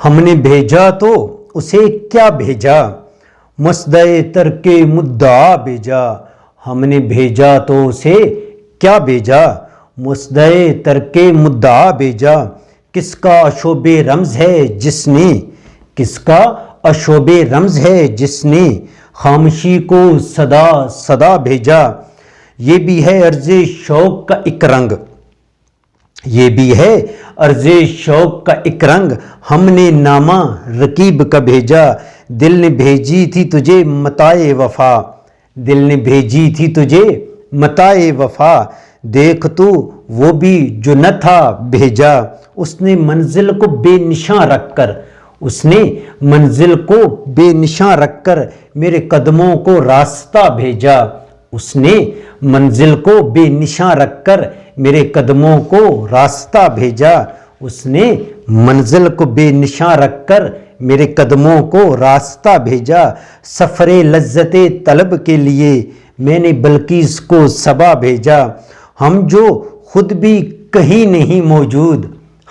ہم نے بھیجا تو اسے کیا بھیجا، مسدئے ترک مدعا بھیجا۔ ہم نے بھیجا تو اسے کیا بھیجا، مسدئے ترک مدعا بھیجا۔ کس کا شوب رمز ہے جس نے، کس کا اشوب رمز ہے جس نے خاموشی کو صدا صدا بھیجا۔ یہ بھی ہے عرض شوق کا ایک رنگ، یہ بھی ہے عرض شوق کا ایک رنگ، ہم نے نامہ رقیب کا بھیجا۔ دل نے بھیجی تھی تجھے متاع وفا، دل نے بھیجی تھی تجھے متاع وفا۔ دیکھ تو وہ بھی جو نہ تھا بھیجا، اس نے منزل کو بے نشاں رکھ کر، اس نے منزل کو بے نشاں رکھ کر میرے قدموں کو راستہ بھیجا۔ اس نے منزل کو بے نشاں رکھ کر میرے قدموں کو راستہ بھیجا۔ اس نے منزل کو بے نشاں رکھ کر میرے قدموں کو راستہ بھیجا۔ سفر لذت طلب کے لیے میں نے بلقیس کو سبا بھیجا۔ ہم جو خود بھی کہیں نہیں موجود،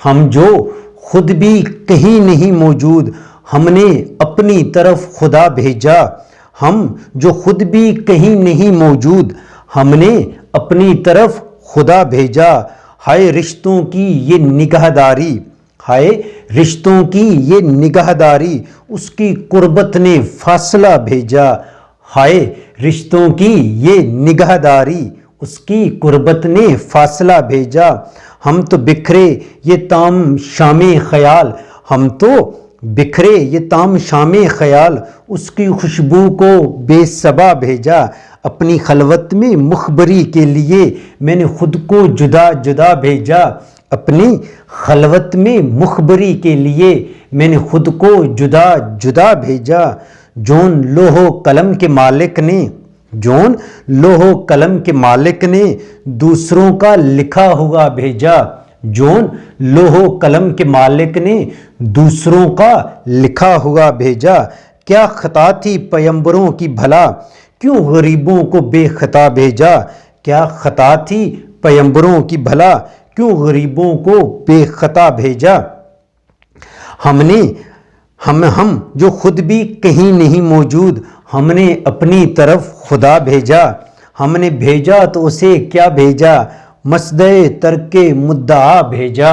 ہم جو خود بھی کہیں نہیں موجود، ہم نے اپنی طرف خدا بھیجا۔ ہم جو خود بھی کہیں نہیں موجود، ہم نے اپنی طرف خدا بھیجا۔ ہائے رشتوں کی یہ نگہداری، ہائے رشتوں کی یہ نگہداری، اس کی قربت نے فاصلہ بھیجا۔ ہائے رشتوں کی یہ نگہداری، اس کی قربت نے فاصلہ بھیجا۔ ہم تو بکھرے یہ تام شام خیال، ہم تو بکھرے یہ تام شام خیال، اس کی خوشبو کو بے صبا بھیجا۔ اپنی خلوت میں مخبری کے لیے میں نے خود کو جدا جدا بھیجا۔ اپنی خلوت میں مخبری کے لیے میں نے خود کو جدا جدا بھیجا۔ جون لوح و قلم کے مالک نے، جون لوح و قلم کے مالک نے دوسروں کا لکھا ہوا بھیجا۔ جون لوح و قلم کے مالک نے دوسروں کا لکھا ہوا بھیجا۔ کیا خطا تھی پیمبروں کی بھلا، کیوں غریبوں کو بے خطا بھیجا۔ کیا خطا تھی پیمبروں کی بھلا، کیوں غریبوں کو بے خطا بھیجا۔ ہم جو خود بھی کہیں نہیں موجود، ہم نے اپنی طرف خدا بھیجا۔ ہم نے بھیجا تو اسے کیا بھیجا، مسدئے ترک مدعا بھیجا۔